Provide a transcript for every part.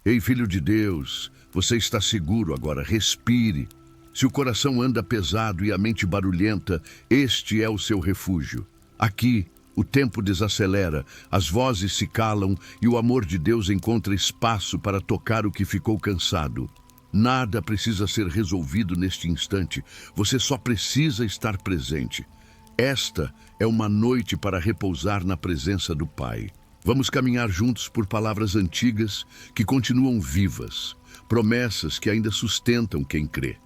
Ei, filho de Deus, você está seguro agora, respire. Se o coração anda pesado e a mente barulhenta, este é o seu refúgio. Aqui, o tempo desacelera, as vozes se calam e o amor de Deus encontra espaço para tocar o que ficou cansado. Nada precisa ser resolvido neste instante, você só precisa estar presente. Esta é uma noite para repousar na presença do Pai. Vamos caminhar juntos por palavras antigas que continuam vivas, promessas que ainda sustentam quem crê.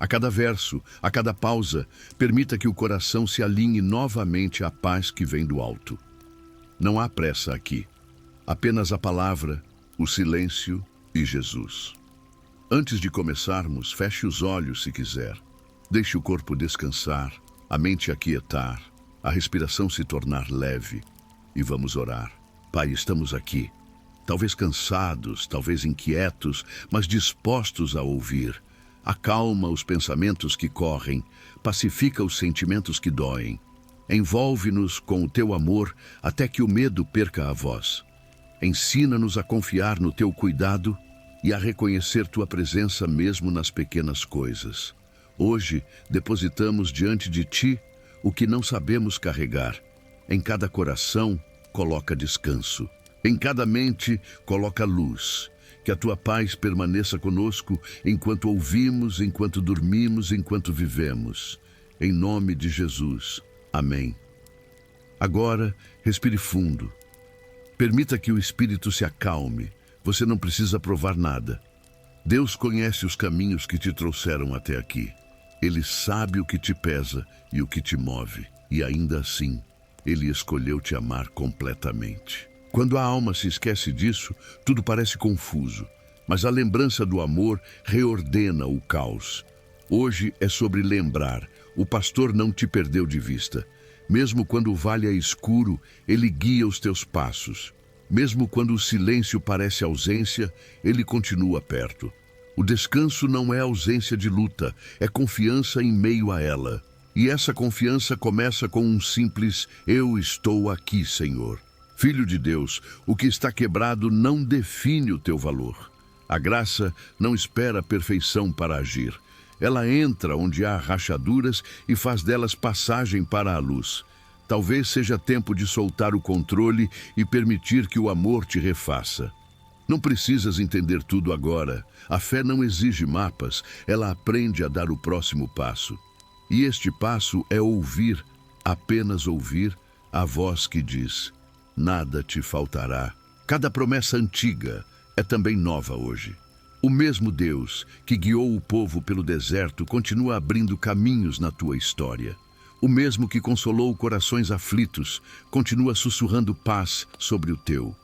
A cada verso, a cada pausa, permita que o coração se alinhe novamente à paz que vem do alto. Não há pressa aqui, apenas a palavra, o silêncio e Jesus. Antes de começarmos, feche os olhos se quiser. Deixe o corpo descansar, a mente aquietar, a respiração se tornar leve e vamos orar. Pai, estamos aqui, talvez cansados, talvez inquietos, mas dispostos a ouvir. Acalma os pensamentos que correm, pacifica os sentimentos que doem. Envolve-nos com o teu amor até que o medo perca a voz. Ensina-nos a confiar no teu cuidado e a reconhecer tua presença mesmo nas pequenas coisas. Hoje, depositamos diante de ti o que não sabemos carregar. Em cada coração, coloca descanso. Em cada mente, coloca luz. Que a tua paz permaneça conosco enquanto ouvimos, enquanto dormimos, enquanto vivemos. Em nome de Jesus. Amém. Agora, respire fundo. Permita que o Espírito se acalme. Você não precisa provar nada. Deus conhece os caminhos que te trouxeram até aqui. Ele sabe o que te pesa e o que te move. E ainda assim, Ele escolheu te amar completamente. Quando a alma se esquece disso, tudo parece confuso. Mas a lembrança do amor reordena o caos. Hoje é sobre lembrar. O pastor não te perdeu de vista. Mesmo quando o vale é escuro, ele guia os teus passos. Mesmo quando o silêncio parece ausência, ele continua perto. O descanso não é ausência de luta, é confiança em meio a ela. E essa confiança começa com um simples "Eu estou aqui, Senhor". Filho de Deus, o que está quebrado não define o teu valor. A graça não espera a perfeição para agir. Ela entra onde há rachaduras e faz delas passagem para a luz. Talvez seja tempo de soltar o controle e permitir que o amor te refaça. Não precisas entender tudo agora. A fé não exige mapas, ela aprende a dar o próximo passo. E este passo é ouvir, apenas ouvir, a voz que diz: nada te faltará. Cada promessa antiga é também nova hoje. O mesmo Deus que guiou o povo pelo deserto continua abrindo caminhos na tua história. O mesmo que consolou corações aflitos continua sussurrando paz sobre o teu.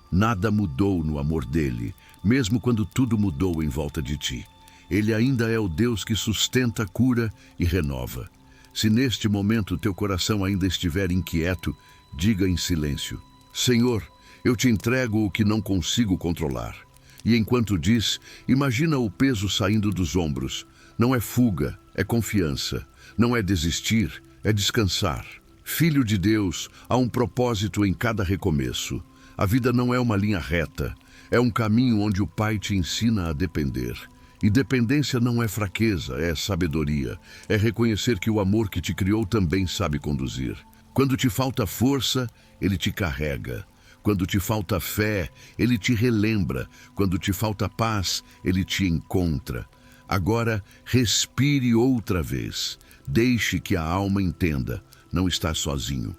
Nada mudou no amor dele, mesmo quando tudo mudou em volta de ti. Ele ainda é o Deus que sustenta, cura e renova. Se neste momento teu coração ainda estiver inquieto, diga em silêncio: Senhor, eu te entrego o que não consigo controlar. E enquanto diz, imagina o peso saindo dos ombros. Não é fuga, é confiança. Não é desistir, é descansar. Filho de Deus, há um propósito em cada recomeço. A vida não é uma linha reta. É um caminho onde o Pai te ensina a depender. E dependência não é fraqueza, é sabedoria. É reconhecer que o amor que te criou também sabe conduzir. Quando te falta força, Ele te carrega. Quando te falta fé, Ele te relembra. Quando te falta paz, Ele te encontra. Agora, respire outra vez. Deixe que a alma entenda. Não estás sozinho.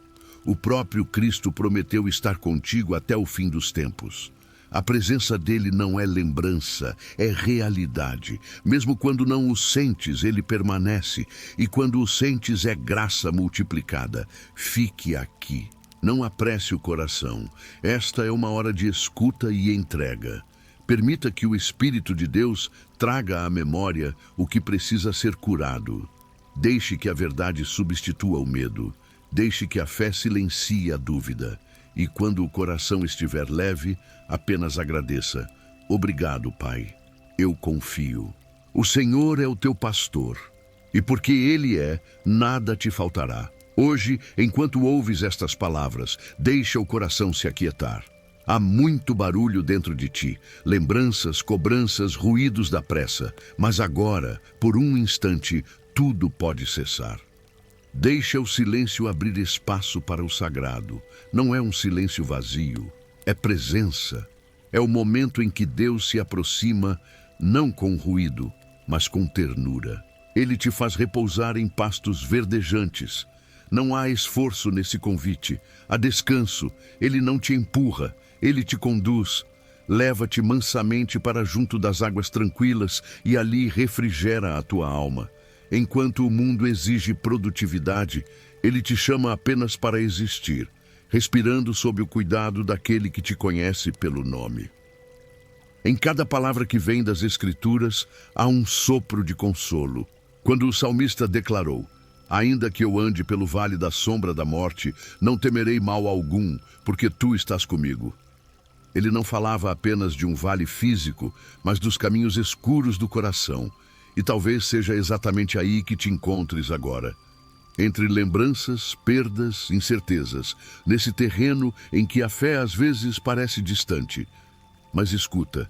O próprio Cristo prometeu estar contigo até o fim dos tempos. A presença dele não é lembrança, é realidade. Mesmo quando não o sentes, ele permanece. E quando o sentes, é graça multiplicada. Fique aqui. Não apresse o coração. Esta é uma hora de escuta e entrega. Permita que o Espírito de Deus traga à memória o que precisa ser curado. Deixe que a verdade substitua o medo. Deixe que a fé silencie a dúvida. E quando o coração estiver leve, apenas agradeça. Obrigado, Pai. Eu confio. O Senhor é o teu pastor. E porque Ele é, nada te faltará. Hoje, enquanto ouves estas palavras, deixa o coração se aquietar. Há muito barulho dentro de ti, lembranças, cobranças, ruídos da pressa. Mas agora, por um instante, tudo pode cessar. Deixa o silêncio abrir espaço para o sagrado. Não é um silêncio vazio, é presença. É o momento em que Deus se aproxima, não com ruído, mas com ternura. Ele te faz repousar em pastos verdejantes. Não há esforço nesse convite, há descanso. Ele não te empurra, ele te conduz. Leva-te mansamente para junto das águas tranquilas e ali refrigera a tua alma. Enquanto o mundo exige produtividade, ele te chama apenas para existir, respirando sob o cuidado daquele que te conhece pelo nome. Em cada palavra que vem das Escrituras, há um sopro de consolo. Quando o salmista declarou: ainda que eu ande pelo vale da sombra da morte, não temerei mal algum, porque tu estás comigo. Ele não falava apenas de um vale físico, mas dos caminhos escuros do coração. E talvez seja exatamente aí que te encontres agora. Entre lembranças, perdas, incertezas, nesse terreno em que a fé às vezes parece distante. Mas escuta,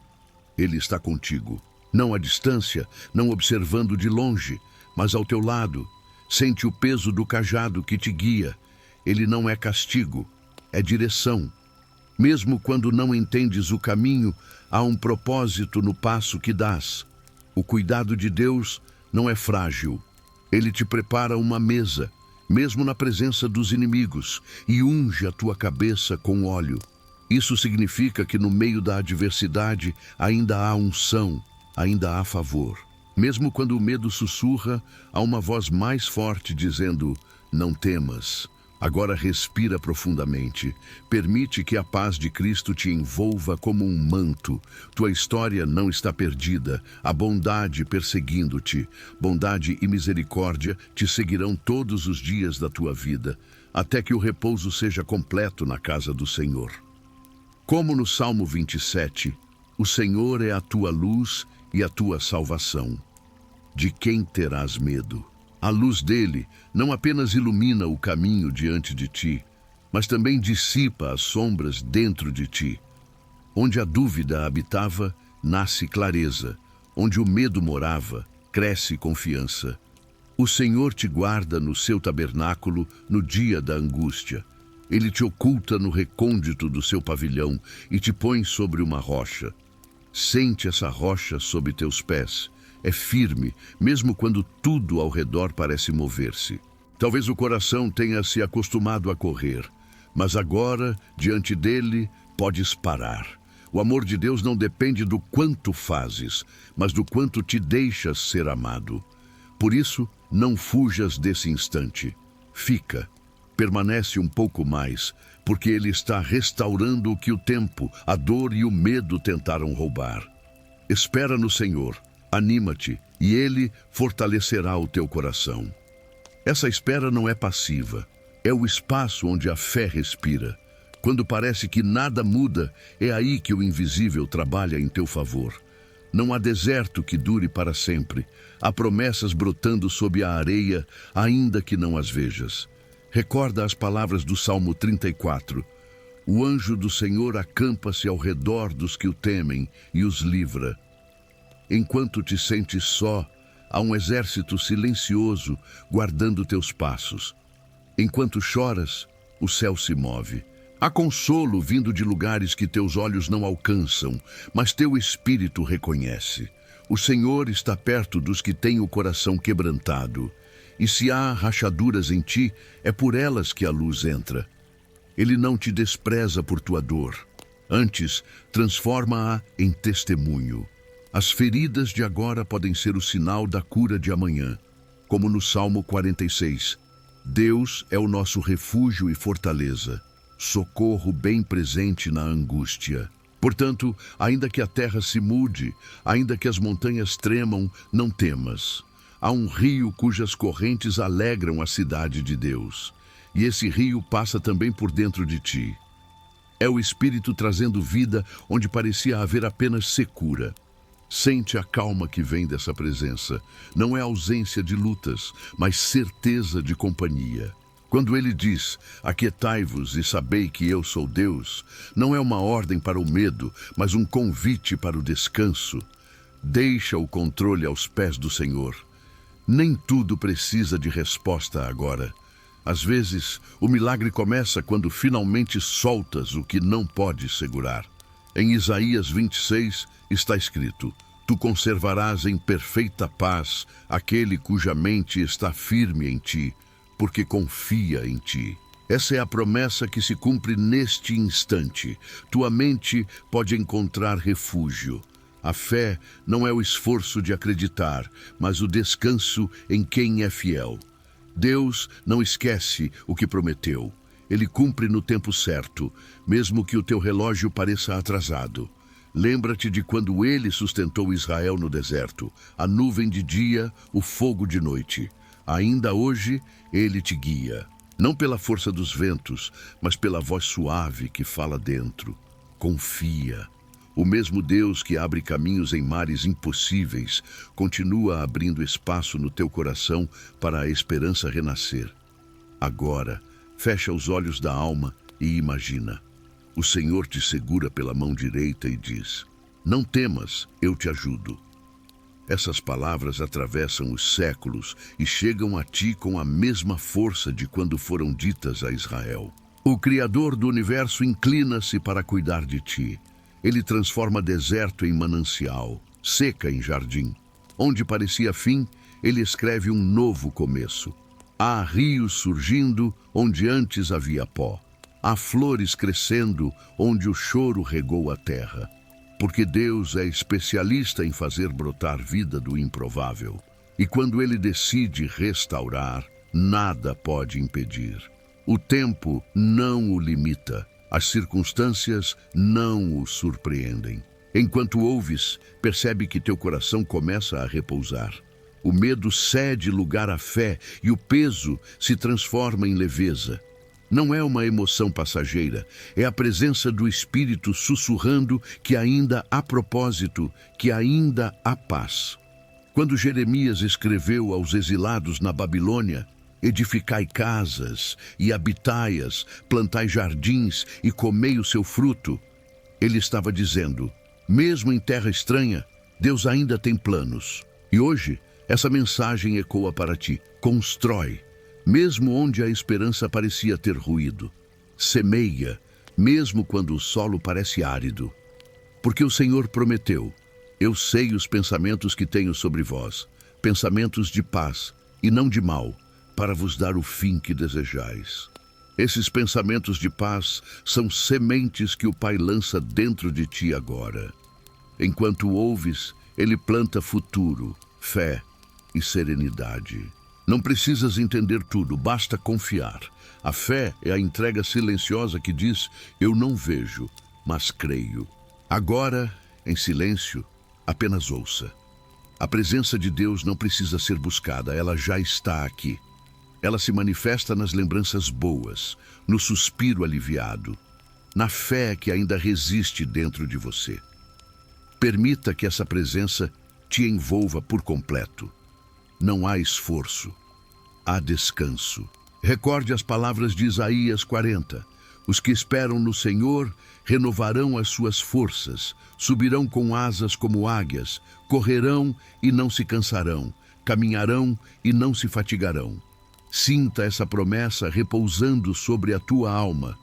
ele está contigo. Não à distância, não observando de longe, mas ao teu lado. Sente o peso do cajado que te guia. Ele não é castigo, é direção. Mesmo quando não entendes o caminho, há um propósito no passo que dás. O cuidado de Deus não é frágil. Ele te prepara uma mesa, mesmo na presença dos inimigos, e unge a tua cabeça com óleo. Isso significa que no meio da adversidade ainda há unção, ainda há favor. Mesmo quando o medo sussurra, há uma voz mais forte dizendo: não temas. Agora respira profundamente. Permite que a paz de Cristo te envolva como um manto. Tua história não está perdida. A bondade perseguindo-te. Bondade e misericórdia te seguirão todos os dias da tua vida, até que o repouso seja completo na casa do Senhor. Como no Salmo 27, o Senhor é a tua luz e a tua salvação. De quem terás medo? A luz dele não apenas ilumina o caminho diante de ti, mas também dissipa as sombras dentro de ti. Onde a dúvida habitava, nasce clareza. Onde o medo morava, cresce confiança. O Senhor te guarda no seu tabernáculo no dia da angústia. Ele te oculta no recôndito do seu pavilhão e te põe sobre uma rocha. Sente essa rocha sob teus pés. É firme, mesmo quando tudo ao redor parece mover-se. Talvez o coração tenha se acostumado a correr, mas agora, diante dele, podes parar. O amor de Deus não depende do quanto fazes, mas do quanto te deixas ser amado. Por isso, não fujas desse instante. Fica, permanece um pouco mais, porque ele está restaurando o que o tempo, a dor e o medo tentaram roubar. Espera no Senhor. Anima-te, e ele fortalecerá o teu coração. Essa espera não é passiva, é o espaço onde a fé respira. Quando parece que nada muda, é aí que o invisível trabalha em teu favor. Não há deserto que dure para sempre. Há promessas brotando sob a areia, ainda que não as vejas. Recorda as palavras do Salmo 34. O anjo do Senhor acampa-se ao redor dos que o temem e os livra. Enquanto te sentes só, há um exército silencioso guardando teus passos. Enquanto choras, o céu se move. Há consolo vindo de lugares que teus olhos não alcançam, mas teu espírito reconhece. O Senhor está perto dos que têm o coração quebrantado. E se há rachaduras em ti, é por elas que a luz entra. Ele não te despreza por tua dor. Antes, transforma-a em testemunho. As feridas de agora podem ser o sinal da cura de amanhã, como no Salmo 46. Deus é o nosso refúgio e fortaleza, socorro bem presente na angústia. Portanto, ainda que a terra se mude, ainda que as montanhas tremam, não temas. Há um rio cujas correntes alegram a cidade de Deus, e esse rio passa também por dentro de ti. É o Espírito trazendo vida onde parecia haver apenas secura. Sente a calma que vem dessa presença. Não é ausência de lutas, mas certeza de companhia. Quando ele diz, aquietai-vos e sabei que eu sou Deus, não é uma ordem para o medo, mas um convite para o descanso. Deixa o controle aos pés do Senhor. Nem tudo precisa de resposta agora. Às vezes, o milagre começa quando finalmente soltas o que não pode segurar. Em Isaías 26 está escrito, tu conservarás em perfeita paz aquele cuja mente está firme em ti, porque confia em ti. Essa é a promessa que se cumpre neste instante. Tua mente pode encontrar refúgio. A fé não é o esforço de acreditar, mas o descanso em quem é fiel. Deus não esquece o que prometeu. Ele cumpre no tempo certo, mesmo que o teu relógio pareça atrasado. Lembra-te de quando ele sustentou Israel no deserto, a nuvem de dia, o fogo de noite. Ainda hoje, ele te guia, não pela força dos ventos, mas pela voz suave que fala dentro. Confia. O mesmo Deus que abre caminhos em mares impossíveis, continua abrindo espaço no teu coração para a esperança renascer. Agora, fecha os olhos da alma e imagina. O Senhor te segura pela mão direita e diz, não temas, eu te ajudo. Essas palavras atravessam os séculos e chegam a ti com a mesma força de quando foram ditas a Israel. O Criador do universo inclina-se para cuidar de ti. Ele transforma deserto em manancial, seca em jardim. Onde parecia fim, ele escreve um novo começo. Há rios surgindo onde antes havia pó. Há flores crescendo onde o choro regou a terra. Porque Deus é especialista em fazer brotar vida do improvável. E quando ele decide restaurar, nada pode impedir. O tempo não o limita. As circunstâncias não o surpreendem. Enquanto ouves, percebe que teu coração começa a repousar. O medo cede lugar à fé e o peso se transforma em leveza. Não é uma emoção passageira, é a presença do Espírito sussurrando que ainda há propósito, que ainda há paz. Quando Jeremias escreveu aos exilados na Babilônia, edificai casas e habitai-as, plantai jardins e comei o seu fruto, ele estava dizendo, mesmo em terra estranha, Deus ainda tem planos. E hoje, essa mensagem ecoa para ti, constrói. Mesmo onde a esperança parecia ter ruído. Semeia, mesmo quando o solo parece árido. Porque o Senhor prometeu, eu sei os pensamentos que tenho sobre vós, pensamentos de paz e não de mal, para vos dar o fim que desejais. Esses pensamentos de paz são sementes que o Pai lança dentro de ti agora. Enquanto ouves, ele planta futuro, fé e serenidade. Não precisas entender tudo, basta confiar. A fé é a entrega silenciosa que diz, eu não vejo, mas creio. Agora, em silêncio, apenas ouça. A presença de Deus não precisa ser buscada, ela já está aqui. Ela se manifesta nas lembranças boas, no suspiro aliviado, na fé que ainda resiste dentro de você. Permita que essa presença te envolva por completo. Não há esforço, há descanso. Recorde as palavras de Isaías 40. Os que esperam no Senhor renovarão as suas forças, subirão com asas como águias, correrão e não se cansarão, caminharão e não se fatigarão. Sinta essa promessa repousando sobre a tua alma.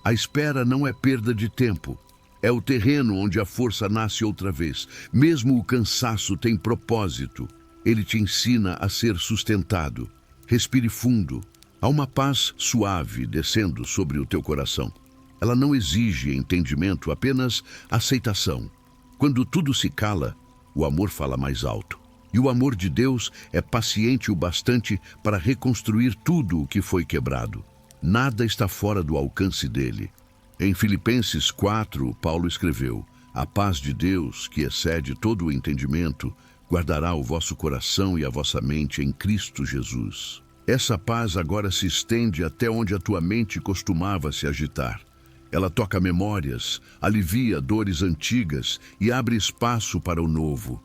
A espera não é perda de tempo. É o terreno onde a força nasce outra vez. Mesmo o cansaço tem propósito. Ele te ensina a ser sustentado. Respire fundo. Há uma paz suave descendo sobre o teu coração. Ela não exige entendimento, apenas aceitação. Quando tudo se cala, o amor fala mais alto. E o amor de Deus é paciente o bastante para reconstruir tudo o que foi quebrado. Nada está fora do alcance dele. Em Filipenses 4, Paulo escreveu, a paz de Deus, que excede todo o entendimento, guardará o vosso coração e a vossa mente em Cristo Jesus. Essa paz agora se estende até onde a tua mente costumava se agitar. Ela toca memórias, alivia dores antigas e abre espaço para o novo.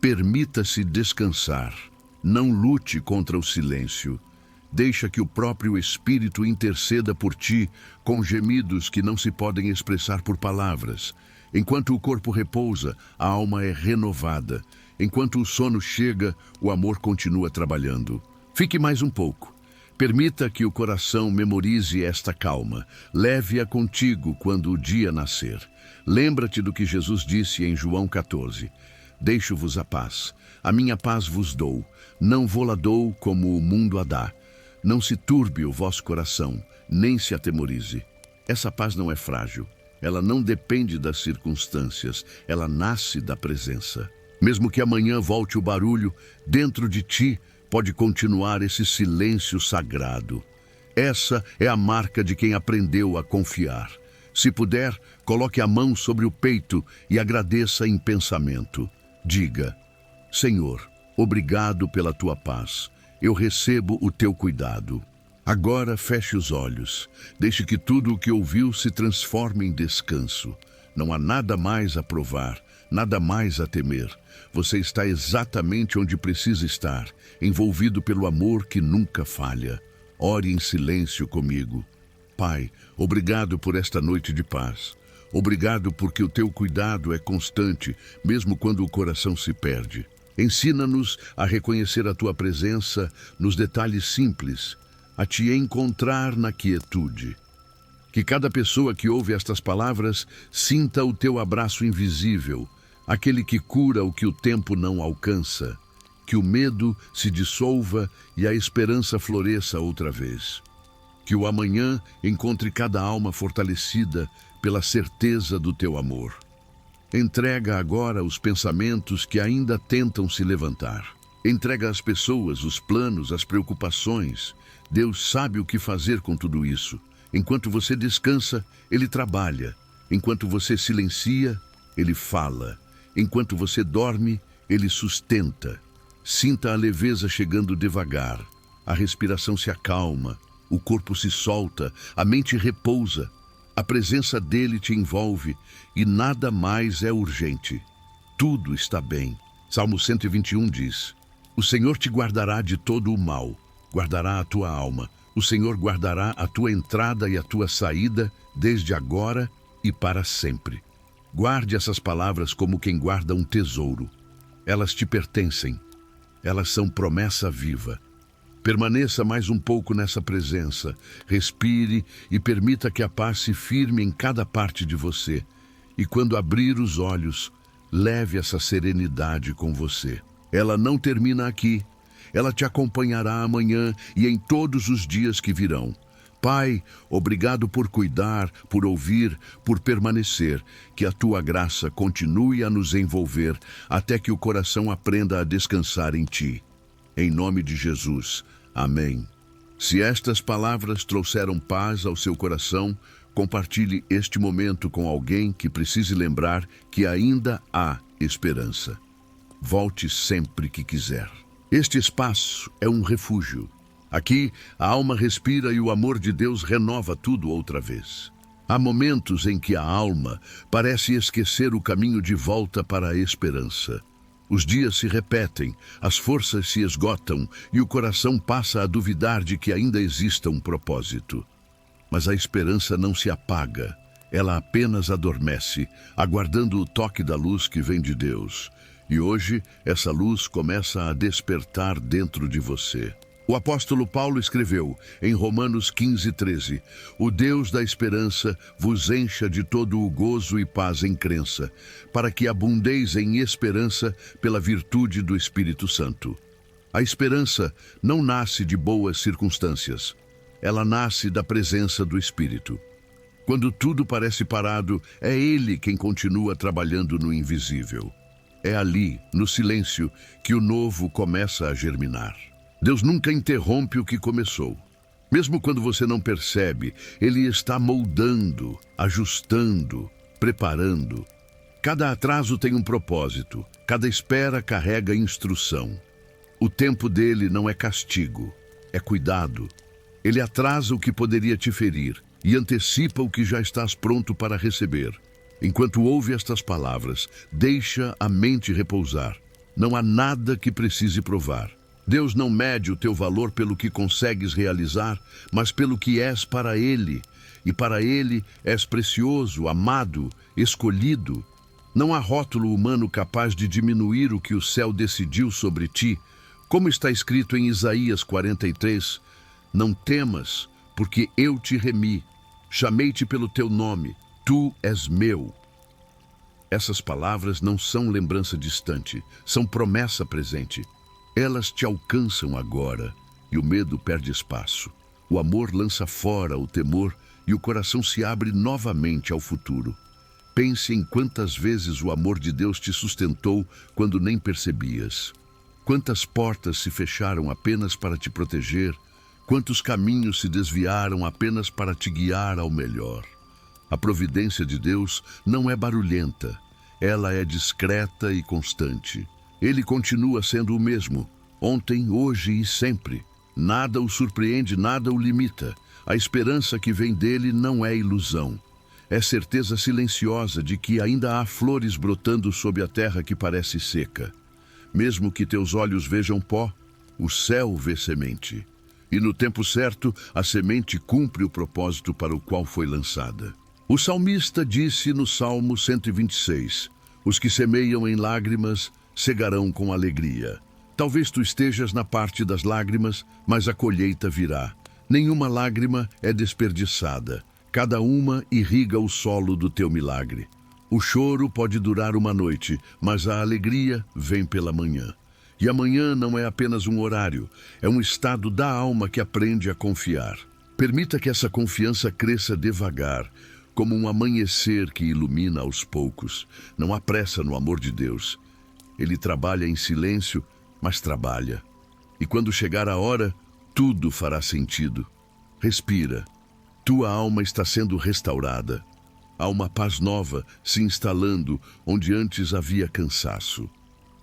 Permita-se descansar. Não lute contra o silêncio. Deixa que o próprio Espírito interceda por ti com gemidos que não se podem expressar por palavras. Enquanto o corpo repousa, a alma é renovada. Enquanto o sono chega, o amor continua trabalhando. Fique mais um pouco. Permita que o coração memorize esta calma. Leve-a contigo quando o dia nascer. Lembra-te do que Jesus disse em João 14. Deixo-vos a paz. A minha paz vos dou. Não vô-la dou como o mundo a dá. Não se turbe o vosso coração, nem se atemorize. Essa paz não é frágil. Ela não depende das circunstâncias. Ela nasce da presença. Mesmo que amanhã volte o barulho, dentro de ti pode continuar esse silêncio sagrado. Essa é a marca de quem aprendeu a confiar. Se puder, coloque a mão sobre o peito e agradeça em pensamento. Diga: Senhor, obrigado pela tua paz. Eu recebo o teu cuidado. Agora feche os olhos. Deixe que tudo o que ouviu se transforme em descanso. Não há nada mais a provar, nada mais a temer. Você está exatamente onde precisa estar, envolvido pelo amor que nunca falha. Ore em silêncio comigo. Pai, obrigado por esta noite de paz. Obrigado porque o teu cuidado é constante, mesmo quando o coração se perde. Ensina-nos a reconhecer a tua presença nos detalhes simples, a te encontrar na quietude. Que cada pessoa que ouve estas palavras sinta o teu abraço invisível, aquele que cura o que o tempo não alcança. Que o medo se dissolva e a esperança floresça outra vez. Que o amanhã encontre cada alma fortalecida pela certeza do teu amor. Entrega agora os pensamentos que ainda tentam se levantar. Entrega às pessoas os planos, as preocupações. Deus sabe o que fazer com tudo isso. Enquanto você descansa, Ele trabalha. Enquanto você silencia, Ele fala. Enquanto você dorme, Ele sustenta. Sinta a leveza chegando devagar. A respiração se acalma, o corpo se solta, a mente repousa. A presença dele te envolve e nada mais é urgente. Tudo está bem. Salmo 121 diz: O Senhor te guardará de todo o mal, guardará a tua alma. O Senhor guardará a tua entrada e a tua saída, desde agora e para sempre. Guarde essas palavras como quem guarda um tesouro. Elas te pertencem. Elas são promessa viva. Permaneça mais um pouco nessa presença. Respire e permita que a paz se firme em cada parte de você. E quando abrir os olhos, leve essa serenidade com você. Ela não termina aqui. Ela te acompanhará amanhã e em todos os dias que virão. Pai, obrigado por cuidar, por ouvir, por permanecer. Que a tua graça continue a nos envolver até que o coração aprenda a descansar em ti. Em nome de Jesus. Amém. Se estas palavras trouxeram paz ao seu coração, compartilhe este momento com alguém que precise lembrar que ainda há esperança. Volte sempre que quiser. Este espaço é um refúgio. Aqui, a alma respira e o amor de Deus renova tudo outra vez. Há momentos em que a alma parece esquecer o caminho de volta para a esperança. Os dias se repetem, as forças se esgotam e o coração passa a duvidar de que ainda exista um propósito. Mas a esperança não se apaga, ela apenas adormece, aguardando o toque da luz que vem de Deus. E hoje, essa luz começa a despertar dentro de você. O apóstolo Paulo escreveu, em Romanos 15:13, o Deus da esperança vos encha de todo o gozo e paz em crença, para que abundeis em esperança pela virtude do Espírito Santo. A esperança não nasce de boas circunstâncias, ela nasce da presença do Espírito. Quando tudo parece parado, é Ele quem continua trabalhando no invisível. É ali, no silêncio, que o novo começa a germinar. Deus nunca interrompe o que começou. Mesmo quando você não percebe, Ele está moldando, ajustando, preparando. Cada atraso tem um propósito, cada espera carrega instrução. O tempo dele não é castigo, é cuidado. Ele atrasa o que poderia te ferir e antecipa o que já estás pronto para receber. Enquanto ouve estas palavras, deixa a mente repousar. Não há nada que precise provar. Deus não mede o teu valor pelo que consegues realizar, mas pelo que és para Ele. E para Ele és precioso, amado, escolhido. Não há rótulo humano capaz de diminuir o que o céu decidiu sobre ti. Como está escrito em Isaías 43, não temas, porque eu te remi, chamei-te pelo teu nome, tu és meu. Essas palavras não são lembrança distante, são promessa presente. Elas te alcançam agora, e o medo perde espaço. O amor lança fora o temor, e o coração se abre novamente ao futuro. Pense em quantas vezes o amor de Deus te sustentou quando nem percebias. Quantas portas se fecharam apenas para te proteger, quantos caminhos se desviaram apenas para te guiar ao melhor. A providência de Deus não é barulhenta, ela é discreta e constante. Ele continua sendo o mesmo, ontem, hoje e sempre. Nada o surpreende, nada o limita. A esperança que vem dele não é ilusão. É certeza silenciosa de que ainda há flores brotando sob a terra que parece seca. Mesmo que teus olhos vejam pó, o céu vê semente. E no tempo certo, a semente cumpre o propósito para o qual foi lançada. O salmista disse no Salmo 126, os que semeiam em lágrimas cegarão com alegria. Talvez tu estejas na parte das lágrimas, mas a colheita virá. Nenhuma lágrima é desperdiçada. Cada uma irriga o solo do teu milagre. O choro pode durar uma noite, mas a alegria vem pela manhã. E amanhã não é apenas um horário, é um estado da alma que aprende a confiar. Permita que essa confiança cresça devagar, como um amanhecer que ilumina aos poucos. Não há pressa no amor de Deus. Ele trabalha em silêncio, mas trabalha. E quando chegar a hora, tudo fará sentido. Respira. Tua alma está sendo restaurada. Há uma paz nova se instalando onde antes havia cansaço.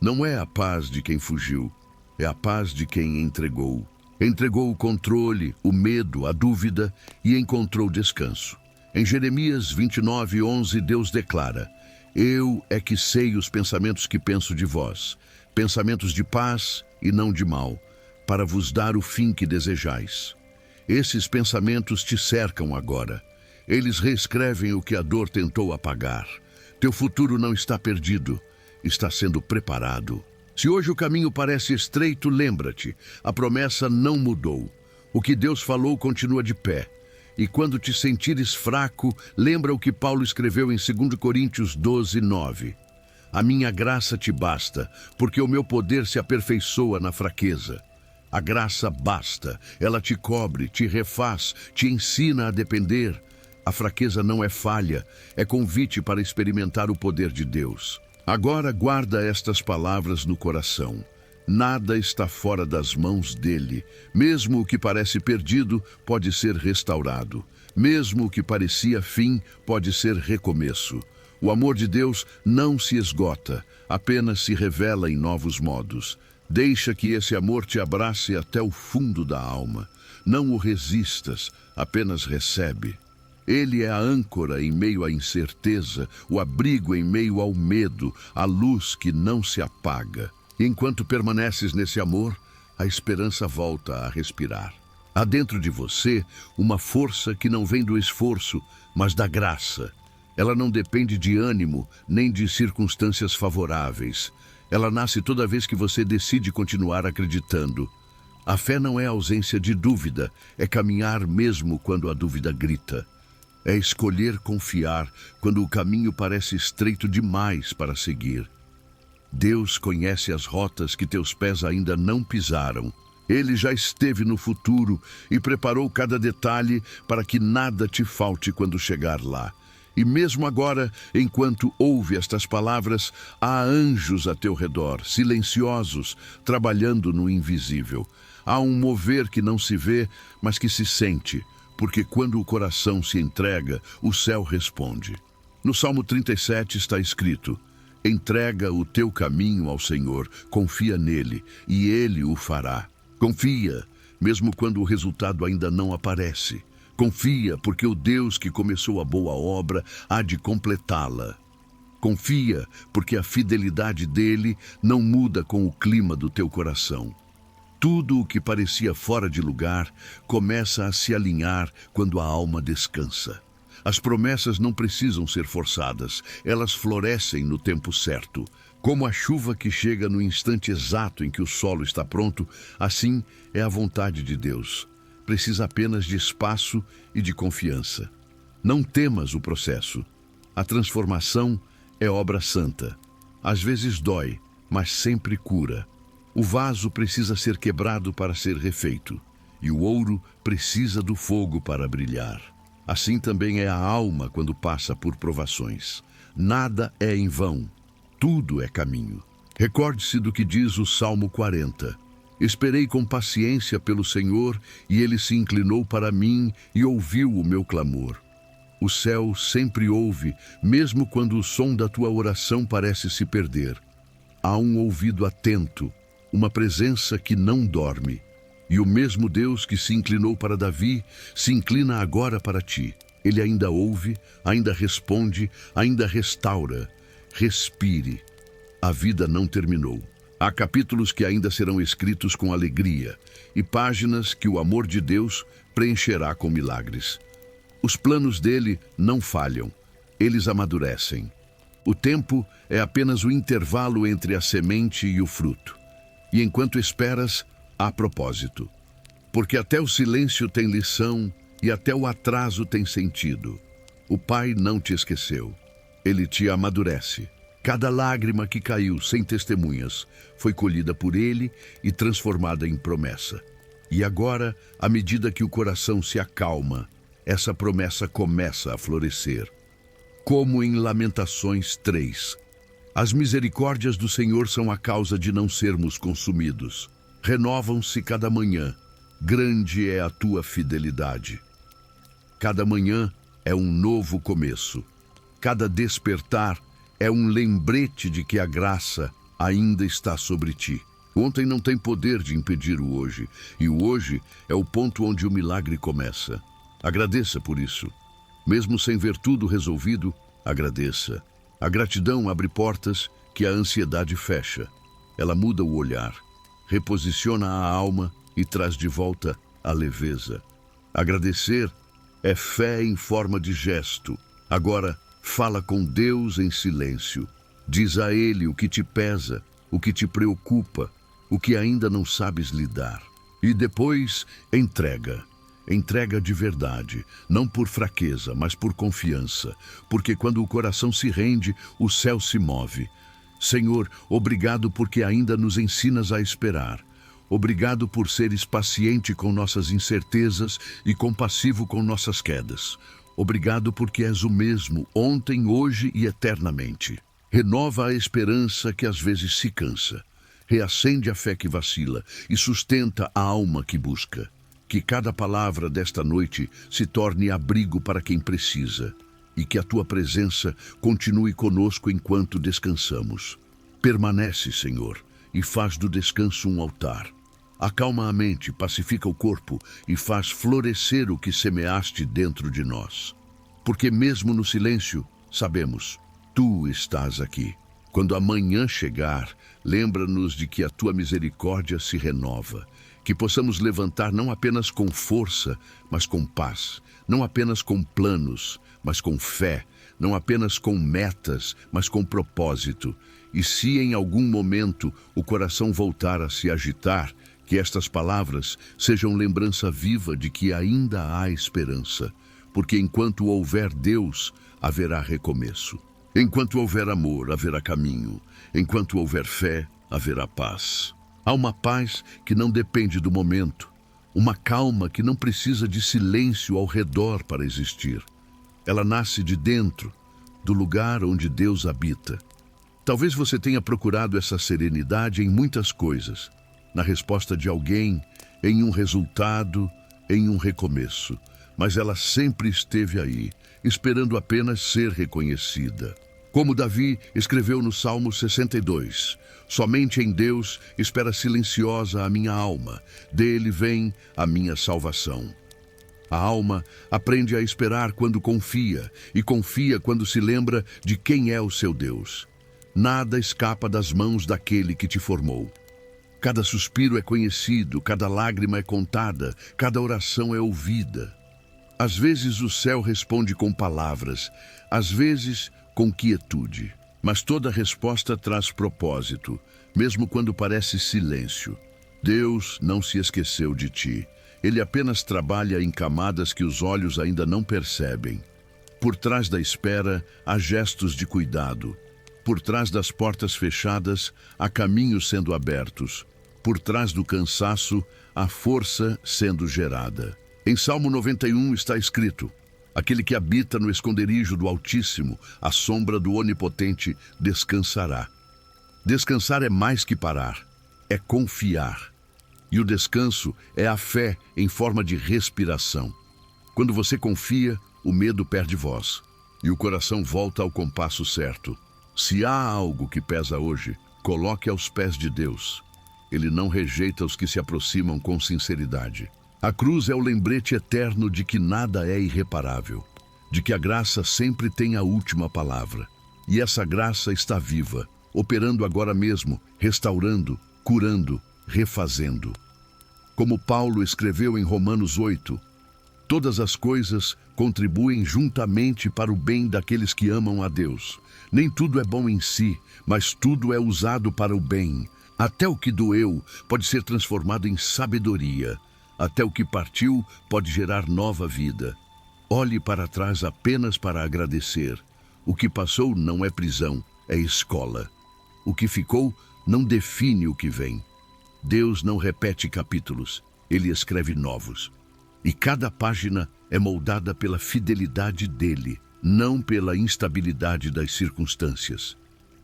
Não é a paz de quem fugiu, é a paz de quem entregou. Entregou o controle, o medo, a dúvida e encontrou descanso. Em Jeremias 29:11, Deus declara: eu é que sei os pensamentos que penso de vós, pensamentos de paz e não de mal, para vos dar o fim que desejais. Esses pensamentos te cercam agora. Eles reescrevem o que a dor tentou apagar. Teu futuro não está perdido, está sendo preparado. Se hoje o caminho parece estreito, lembra-te, a promessa não mudou. O que Deus falou continua de pé. E quando te sentires fraco, lembra o que Paulo escreveu em 2 Coríntios 12:9. A minha graça te basta, porque o meu poder se aperfeiçoa na fraqueza. A graça basta, ela te cobre, te refaz, te ensina a depender. A fraqueza não é falha, é convite para experimentar o poder de Deus. Agora guarda estas palavras no coração. Nada está fora das mãos dele. Mesmo o que parece perdido pode ser restaurado. Mesmo o que parecia fim pode ser recomeço. O amor de Deus não se esgota, apenas se revela em novos modos. Deixa que esse amor te abrace até o fundo da alma. Não o resistas, apenas recebe. Ele é a âncora em meio à incerteza, o abrigo em meio ao medo, a luz que não se apaga. Enquanto permaneces nesse amor, a esperança volta a respirar. Há dentro de você uma força que não vem do esforço, mas da graça. Ela não depende de ânimo, nem de circunstâncias favoráveis. Ela nasce toda vez que você decide continuar acreditando. A fé não é ausência de dúvida, é caminhar mesmo quando a dúvida grita. É escolher confiar quando o caminho parece estreito demais para seguir. Deus conhece as rotas que teus pés ainda não pisaram. Ele já esteve no futuro e preparou cada detalhe para que nada te falte quando chegar lá. E mesmo agora, enquanto ouve estas palavras, há anjos a teu redor, silenciosos, trabalhando no invisível. Há um mover que não se vê, mas que se sente, porque quando o coração se entrega, o céu responde. No Salmo 37 está escrito: entrega o teu caminho ao Senhor, confia nele, e ele o fará. Confia, mesmo quando o resultado ainda não aparece. Confia, porque o Deus que começou a boa obra há de completá-la. Confia, porque a fidelidade dele não muda com o clima do teu coração. Tudo o que parecia fora de lugar começa a se alinhar quando a alma descansa. As promessas não precisam ser forçadas, elas florescem no tempo certo. Como a chuva que chega no instante exato em que o solo está pronto, assim é a vontade de Deus. Precisa apenas de espaço e de confiança. Não temas o processo. A transformação é obra santa. Às vezes dói, mas sempre cura. O vaso precisa ser quebrado para ser refeito, e o ouro precisa do fogo para brilhar. Assim também é a alma quando passa por provações. Nada é em vão, tudo é caminho. Recorde-se do que diz o Salmo 40. Esperei com paciência pelo Senhor, e ele se inclinou para mim e ouviu o meu clamor. O céu sempre ouve, mesmo quando o som da tua oração parece se perder. Há um ouvido atento, uma presença que não dorme. E o mesmo Deus que se inclinou para Davi, se inclina agora para ti. Ele ainda ouve, ainda responde, ainda restaura. Respire. A vida não terminou. Há capítulos que ainda serão escritos com alegria e páginas que o amor de Deus preencherá com milagres. Os planos dele não falham, eles amadurecem. O tempo é apenas o intervalo entre a semente e o fruto. E enquanto esperas, há propósito. Porque até o silêncio tem lição e até o atraso tem sentido. O Pai não te esqueceu. Ele te amadurece. Cada lágrima que caiu sem testemunhas foi colhida por Ele e transformada em promessa. E agora, à medida que o coração se acalma, essa promessa começa a florescer. Como em Lamentações 3. As misericórdias do Senhor são a causa de não sermos consumidos. Renovam-se cada manhã. Grande é a tua fidelidade. Cada manhã é um novo começo. Cada despertar é um lembrete de que a graça ainda está sobre ti. Ontem não tem poder de impedir o hoje, e o hoje é o ponto onde o milagre começa. Agradeça por isso. Mesmo sem ver tudo resolvido, agradeça. A gratidão abre portas que a ansiedade fecha. Ela muda o olhar, reposiciona a alma e traz de volta a leveza. Agradecer é fé em forma de gesto. Agora, fala com Deus em silêncio. Diz a Ele o que te pesa, o que te preocupa, o que ainda não sabes lidar. E depois, entrega. Entrega de verdade, não por fraqueza, mas por confiança. Porque quando o coração se rende, o céu se move. Senhor, obrigado porque ainda nos ensinas a esperar. Obrigado por seres paciente com nossas incertezas e compassivo com nossas quedas. Obrigado porque és o mesmo, ontem, hoje e eternamente. Renova a esperança que às vezes se cansa. Reacende a fé que vacila e sustenta a alma que busca. Que cada palavra desta noite se torne abrigo para quem precisa e que a tua presença continue conosco enquanto descansamos. Permanece, Senhor, e faz do descanso um altar. Acalma a mente, pacifica o corpo e faz florescer o que semeaste dentro de nós. Porque mesmo no silêncio, sabemos, tu estás aqui. Quando a manhã chegar, lembra-nos de que a tua misericórdia se renova. Que possamos levantar não apenas com força, mas com paz. Não apenas com planos, mas com fé. Não apenas com metas, mas com propósito. E se em algum momento o coração voltar a se agitar, que estas palavras sejam lembrança viva de que ainda há esperança. Porque enquanto houver Deus, haverá recomeço. Enquanto houver amor, haverá caminho. Enquanto houver fé, haverá paz. Há uma paz que não depende do momento, uma calma que não precisa de silêncio ao redor para existir. Ela nasce de dentro, do lugar onde Deus habita. Talvez você tenha procurado essa serenidade em muitas coisas, na resposta de alguém, em um resultado, em um recomeço. Mas ela sempre esteve aí, esperando apenas ser reconhecida. Como Davi escreveu no Salmo 62, somente em Deus espera silenciosa a minha alma, dele vem a minha salvação. A alma aprende a esperar quando confia, e confia quando se lembra de quem é o seu Deus. Nada escapa das mãos daquele que te formou. Cada suspiro é conhecido, cada lágrima é contada, cada oração é ouvida. Às vezes o céu responde com palavras, às vezes com quietude. Mas toda resposta traz propósito, mesmo quando parece silêncio. Deus não se esqueceu de ti. Ele apenas trabalha em camadas que os olhos ainda não percebem. Por trás da espera, há gestos de cuidado. Por trás das portas fechadas, há caminhos sendo abertos. Por trás do cansaço, há força sendo gerada. Em Salmo 91 está escrito: aquele que habita no esconderijo do Altíssimo, à sombra do Onipotente, descansará. Descansar é mais que parar, é confiar. E o descanso é a fé em forma de respiração. Quando você confia, o medo perde voz e o coração volta ao compasso certo. Se há algo que pesa hoje, coloque aos pés de Deus. Ele não rejeita os que se aproximam com sinceridade. A cruz é o lembrete eterno de que nada é irreparável, de que a graça sempre tem a última palavra. E essa graça está viva, operando agora mesmo, restaurando, curando, refazendo. Como Paulo escreveu em Romanos 8, todas as coisas contribuem juntamente para o bem daqueles que amam a Deus. Nem tudo é bom em si, mas tudo é usado para o bem. Até o que doeu pode ser transformado em sabedoria. Até o que partiu pode gerar nova vida. Olhe para trás apenas para agradecer. O que passou não é prisão, é escola. O que ficou não define o que vem. Deus não repete capítulos, Ele escreve novos. E cada página é moldada pela fidelidade dele, não pela instabilidade das circunstâncias.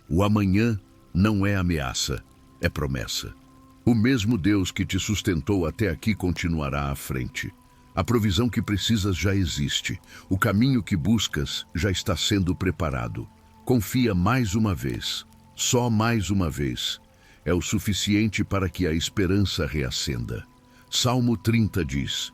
O amanhã não é ameaça, é promessa. O mesmo Deus que te sustentou até aqui continuará à frente. A provisão que precisas já existe. O caminho que buscas já está sendo preparado. Confia mais uma vez, só mais uma vez. É o suficiente para que a esperança reacenda. Salmo 30 diz: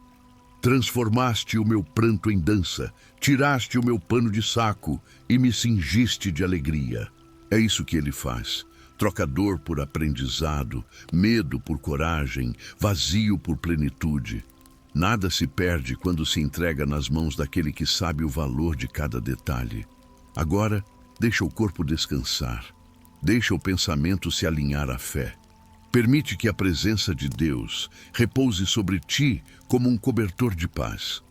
transformaste o meu pranto em dança, tiraste o meu pano de saco e me cingiste de alegria. É isso que ele faz. Troca dor por aprendizado, medo por coragem, vazio por plenitude. Nada se perde quando se entrega nas mãos daquele que sabe o valor de cada detalhe. Agora, deixa o corpo descansar. Deixa o pensamento se alinhar à fé. Permite que a presença de Deus repouse sobre ti como um cobertor de paz.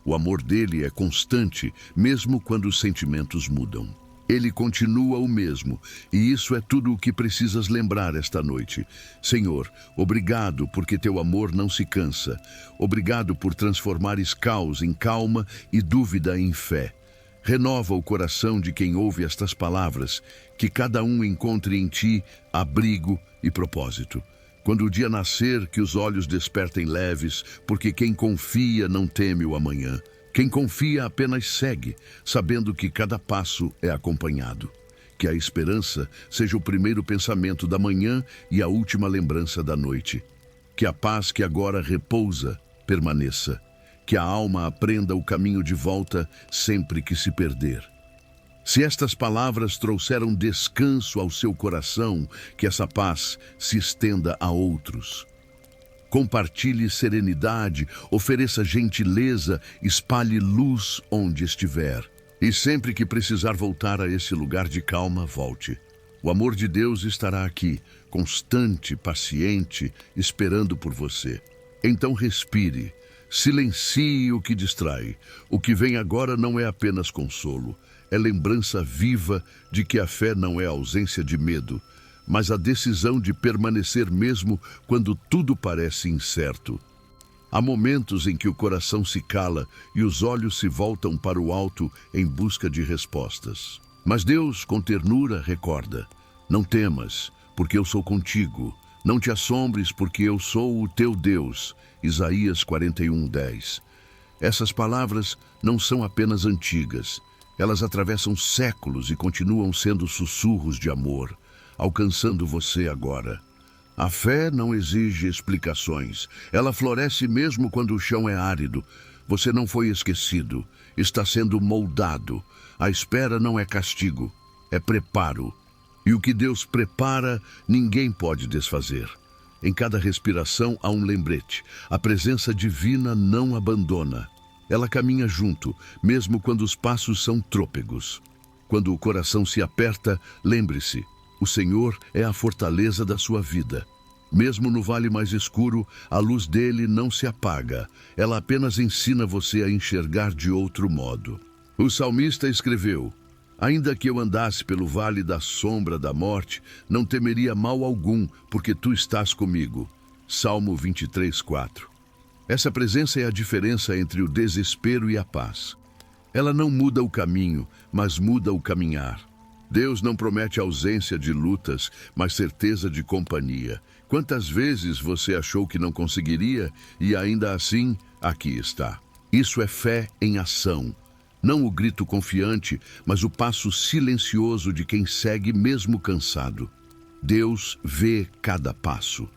O amor dele é constante, mesmo quando os sentimentos mudam. Ele continua o mesmo, e isso é tudo o que precisas lembrar esta noite. Senhor, obrigado porque teu amor não se cansa. Obrigado por transformares caos em calma e dúvida em fé. Renova o coração de quem ouve estas palavras, que cada um encontre em ti abrigo e propósito. Quando o dia nascer, que os olhos despertem leves, porque quem confia não teme o amanhã. Quem confia apenas segue, sabendo que cada passo é acompanhado. Que a esperança seja o primeiro pensamento da manhã e a última lembrança da noite. Que a paz que agora repousa permaneça. Que a alma aprenda o caminho de volta sempre que se perder. Se estas palavras trouxeram descanso ao seu coração, que essa paz se estenda a outros. Compartilhe serenidade, ofereça gentileza, espalhe luz onde estiver. E sempre que precisar voltar a esse lugar de calma, volte. O amor de Deus estará aqui, constante, paciente, esperando por você. Então respire, silencie o que distrai. O que vem agora não é apenas consolo, é lembrança viva de que a fé não é ausência de medo, mas a decisão de permanecer mesmo quando tudo parece incerto. Há momentos em que o coração se cala e os olhos se voltam para o alto em busca de respostas. Mas Deus, com ternura, recorda: não temas, porque eu sou contigo. Não te assombres, porque eu sou o teu Deus. Isaías 41:10. Essas palavras não são apenas antigas. Elas atravessam séculos e continuam sendo sussurros de amor, alcançando você agora. A fé não exige explicações. Ela floresce mesmo quando o chão é árido. Você não foi esquecido. Está sendo moldado. A espera não é castigo, é preparo. E o que Deus prepara, ninguém pode desfazer. Em cada respiração há um lembrete. A presença divina não abandona. Ela caminha junto, mesmo quando os passos são trôpegos. Quando o coração se aperta, lembre-se, o Senhor é a fortaleza da sua vida. Mesmo no vale mais escuro, a luz dele não se apaga. Ela apenas ensina você a enxergar de outro modo. O salmista escreveu: ainda que eu andasse pelo vale da sombra da morte, não temeria mal algum, porque tu estás comigo. Salmo 23:4. Essa presença é a diferença entre o desespero e a paz. Ela não muda o caminho, mas muda o caminhar. Deus não promete ausência de lutas, mas certeza de companhia. Quantas vezes você achou que não conseguiria e ainda assim, aqui está. Isso é fé em ação. Não o grito confiante, mas o passo silencioso de quem segue mesmo cansado. Deus vê cada passo,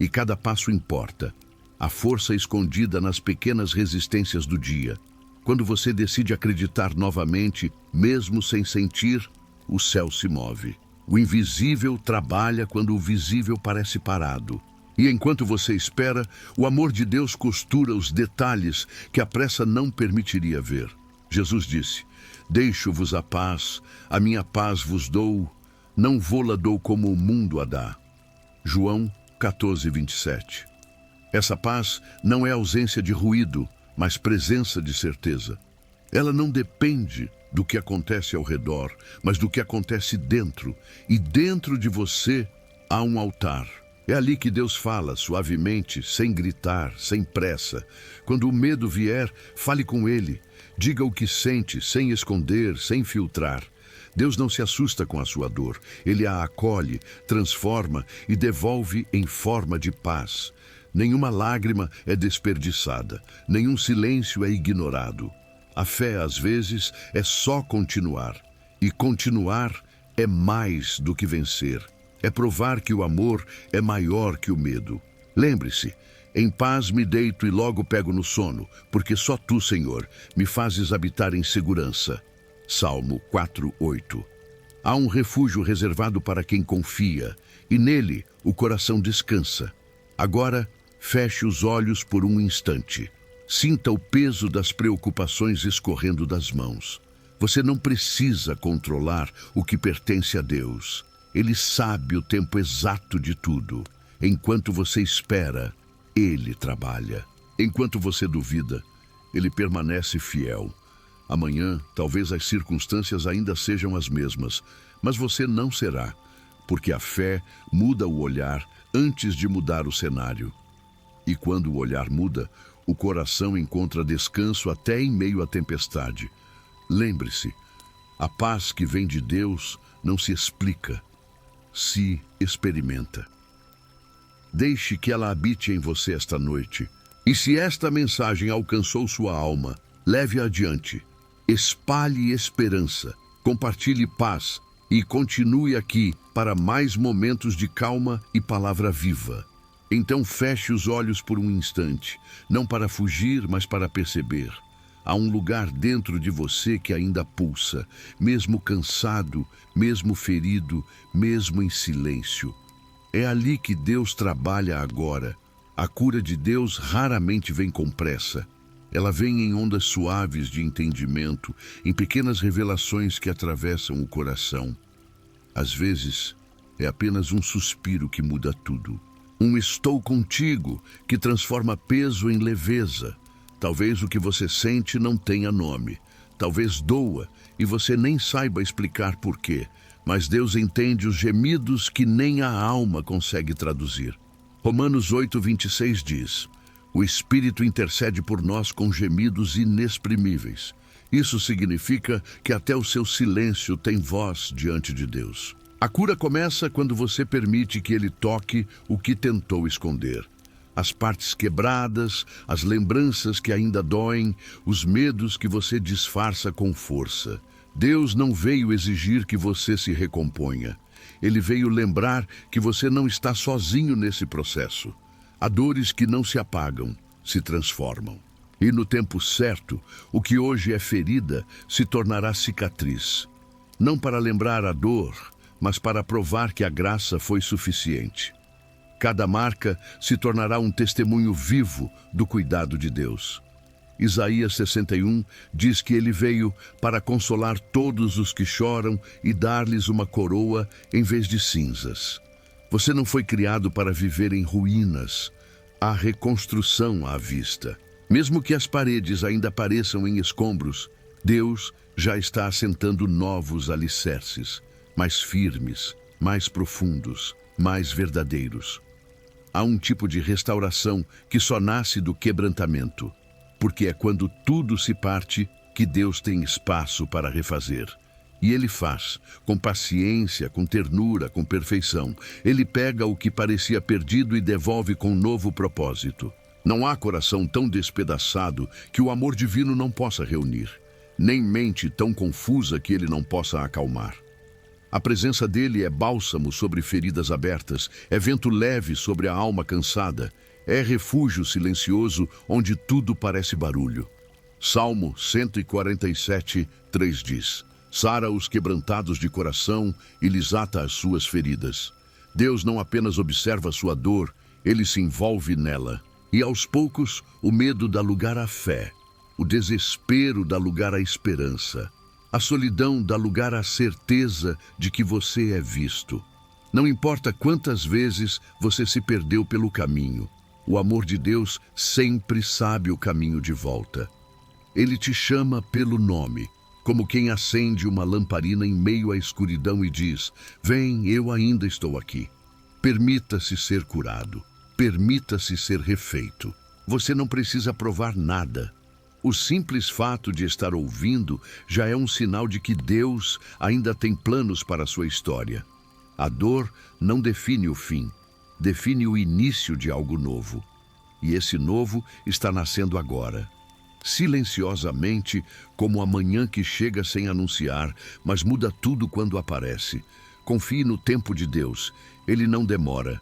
e cada passo importa. A força escondida nas pequenas resistências do dia. Quando você decide acreditar novamente, mesmo sem sentir, o céu se move. O invisível trabalha quando o visível parece parado. E enquanto você espera, o amor de Deus costura os detalhes que a pressa não permitiria ver. Jesus disse: deixo-vos a minha paz vos dou, não vô-la dou como o mundo a dá. João 14:27. Essa paz não é ausência de ruído, mas presença de certeza. Ela não depende do que acontece ao redor, mas do que acontece dentro. E dentro de você há um altar. É ali que Deus fala, suavemente, sem gritar, sem pressa. Quando o medo vier, fale com Ele. Diga o que sente, sem esconder, sem filtrar. Deus não se assusta com a sua dor. Ele a acolhe, transforma e devolve em forma de paz. Nenhuma lágrima é desperdiçada, nenhum silêncio é ignorado. A fé, às vezes, é só continuar. E continuar é mais do que vencer. É provar que o amor é maior que o medo. Lembre-se, em paz me deito e logo pego no sono, porque só tu, Senhor, me fazes habitar em segurança. Salmo 4:8. Há um refúgio reservado para quem confia, e nele o coração descansa. Agora, feche os olhos por um instante. Sinta o peso das preocupações escorrendo das mãos. Você não precisa controlar o que pertence a Deus. Ele sabe o tempo exato de tudo. Enquanto você espera, Ele trabalha. Enquanto você duvida, Ele permanece fiel. Amanhã, talvez as circunstâncias ainda sejam as mesmas, mas você não será, porque a fé muda o olhar antes de mudar o cenário. E quando o olhar muda, o coração encontra descanso até em meio à tempestade. Lembre-se, a paz que vem de Deus não se explica, se experimenta. Deixe que ela habite em você esta noite. E se esta mensagem alcançou sua alma, leve-a adiante. Espalhe esperança, compartilhe paz e continue aqui para mais momentos de calma e palavra viva. Então feche os olhos por um instante, não para fugir, mas para perceber. Há um lugar dentro de você que ainda pulsa, mesmo cansado, mesmo ferido, mesmo em silêncio. É ali que Deus trabalha agora. A cura de Deus raramente vem com pressa. Ela vem em ondas suaves de entendimento, em pequenas revelações que atravessam o coração. Às vezes, é apenas um suspiro que muda tudo. Um estou contigo que transforma peso em leveza. Talvez o que você sente não tenha nome. Talvez doa e você nem saiba explicar por quê. Mas Deus entende os gemidos que nem a alma consegue traduzir. Romanos 8:26 diz: o Espírito intercede por nós com gemidos inexprimíveis. Isso significa que até o seu silêncio tem voz diante de Deus. A cura começa quando você permite que Ele toque o que tentou esconder. As partes quebradas, as lembranças que ainda doem, os medos que você disfarça com força. Deus não veio exigir que você se recomponha. Ele veio lembrar que você não está sozinho nesse processo. Há dores que não se apagam, se transformam. E no tempo certo, o que hoje é ferida se tornará cicatriz. Não para lembrar a dor, mas para provar que a graça foi suficiente. Cada marca se tornará um testemunho vivo do cuidado de Deus. Isaías 61 diz que ele veio para consolar todos os que choram e dar-lhes uma coroa em vez de cinzas. Você não foi criado para viver em ruínas. Há reconstrução à vista. Mesmo que as paredes ainda pareçam em escombros, Deus já está assentando novos alicerces, mais firmes, mais profundos, mais verdadeiros. Há um tipo de restauração que só nasce do quebrantamento, porque é quando tudo se parte que Deus tem espaço para refazer. E Ele faz, com paciência, com ternura, com perfeição. Ele pega o que parecia perdido e devolve com novo propósito. Não há coração tão despedaçado que o amor divino não possa reunir, nem mente tão confusa que Ele não possa acalmar. A presença dele é bálsamo sobre feridas abertas, é vento leve sobre a alma cansada, é refúgio silencioso onde tudo parece barulho. Salmo 147, 3 diz: Sara os quebrantados de coração e lhes ata as suas feridas. Deus não apenas observa sua dor, ele se envolve nela. E aos poucos, o medo dá lugar à fé, o desespero dá lugar à esperança. A solidão dá lugar à certeza de que você é visto. Não importa quantas vezes você se perdeu pelo caminho, o amor de Deus sempre sabe o caminho de volta. Ele te chama pelo nome, como quem acende uma lamparina em meio à escuridão e diz: Vem, eu ainda estou aqui. Permita-se ser curado, permita-se ser refeito. Você não precisa provar nada. O simples fato de estar ouvindo já é um sinal de que Deus ainda tem planos para a sua história. A dor não define o fim, define o início de algo novo. E esse novo está nascendo agora. Silenciosamente, como a manhã que chega sem anunciar, mas muda tudo quando aparece. Confie no tempo de Deus. Ele não demora,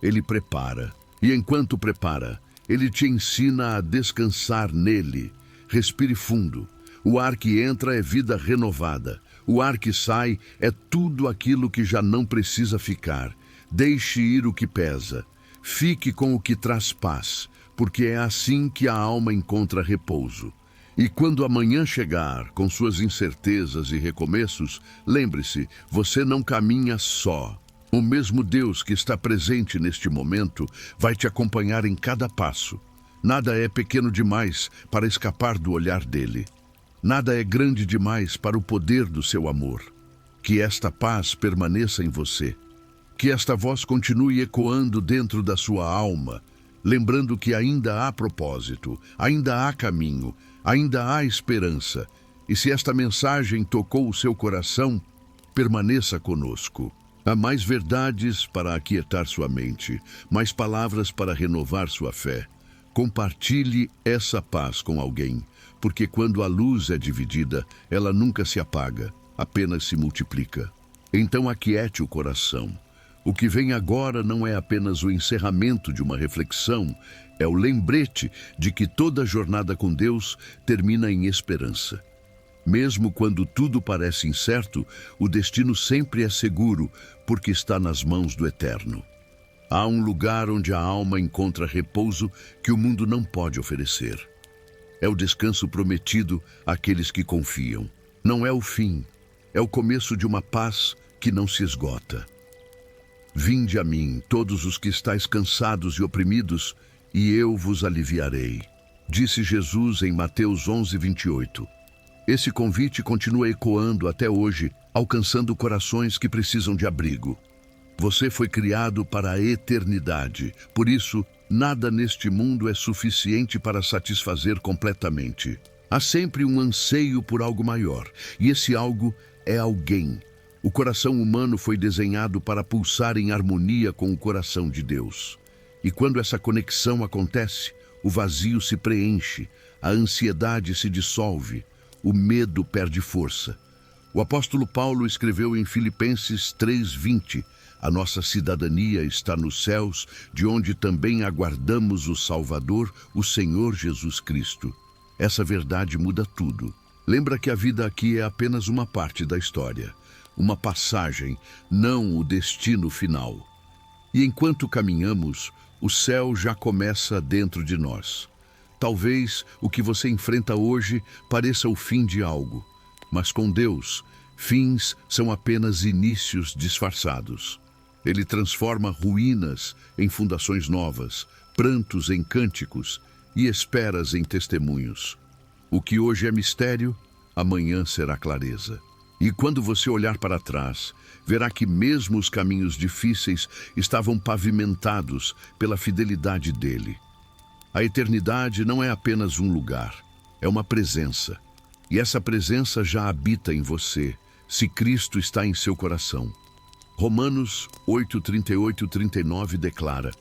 ele prepara. E enquanto prepara, ele te ensina a descansar nele. Respire fundo. O ar que entra é vida renovada. O ar que sai é tudo aquilo que já não precisa ficar. Deixe ir o que pesa. Fique com o que traz paz, porque é assim que a alma encontra repouso. E quando amanhã chegar, com suas incertezas e recomeços, lembre-se, você não caminha só. O mesmo Deus que está presente neste momento vai te acompanhar em cada passo. Nada é pequeno demais para escapar do olhar dele. Nada é grande demais para o poder do seu amor. Que esta paz permaneça em você. Que esta voz continue ecoando dentro da sua alma, lembrando que ainda há propósito, ainda há caminho, ainda há esperança. E se esta mensagem tocou o seu coração, permaneça conosco. Há mais verdades para aquietar sua mente, mais palavras para renovar sua fé. Compartilhe essa paz com alguém, porque quando a luz é dividida, ela nunca se apaga, apenas se multiplica. Então aquiete o coração. O que vem agora não é apenas o encerramento de uma reflexão, é o lembrete de que toda jornada com Deus termina em esperança. Mesmo quando tudo parece incerto, o destino sempre é seguro, porque está nas mãos do Eterno. Há um lugar onde a alma encontra repouso que o mundo não pode oferecer. É o descanso prometido àqueles que confiam. Não é o fim, é o começo de uma paz que não se esgota. Vinde a mim, todos os que estáis cansados e oprimidos, e eu vos aliviarei. Disse Jesus em Mateus 11, 28. Esse convite continua ecoando até hoje, alcançando corações que precisam de abrigo. Você foi criado para a eternidade, por isso, nada neste mundo é suficiente para satisfazer completamente. Há sempre um anseio por algo maior, e esse algo é alguém. O coração humano foi desenhado para pulsar em harmonia com o coração de Deus. E quando essa conexão acontece, o vazio se preenche, a ansiedade se dissolve, o medo perde força. O apóstolo Paulo escreveu em Filipenses 3:20, a nossa cidadania está nos céus, de onde também aguardamos o Salvador, o Senhor Jesus Cristo. Essa verdade muda tudo. Lembra que a vida aqui é apenas uma parte da história, uma passagem, não o destino final. E enquanto caminhamos, o céu já começa dentro de nós. Talvez o que você enfrenta hoje pareça o fim de algo, mas com Deus, fins são apenas inícios disfarçados. Ele transforma ruínas em fundações novas, prantos em cânticos e esperas em testemunhos. O que hoje é mistério, amanhã será clareza. E quando você olhar para trás, verá que mesmo os caminhos difíceis estavam pavimentados pela fidelidade dele. A eternidade não é apenas um lugar, é uma presença. E essa presença já habita em você, se Cristo está em seu coração. Romanos 8:38-39 declara: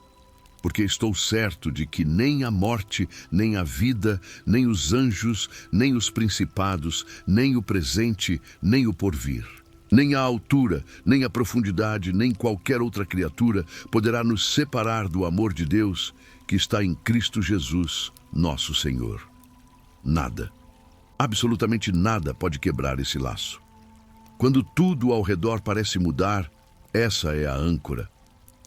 porque estou certo de que nem a morte, nem a vida, nem os anjos, nem os principados, nem o presente, nem o porvir, nem a altura, nem a profundidade, nem qualquer outra criatura poderá nos separar do amor de Deus que está em Cristo Jesus, nosso Senhor. Nada, absolutamente nada pode quebrar esse laço. Quando tudo ao redor parece mudar, essa é a âncora.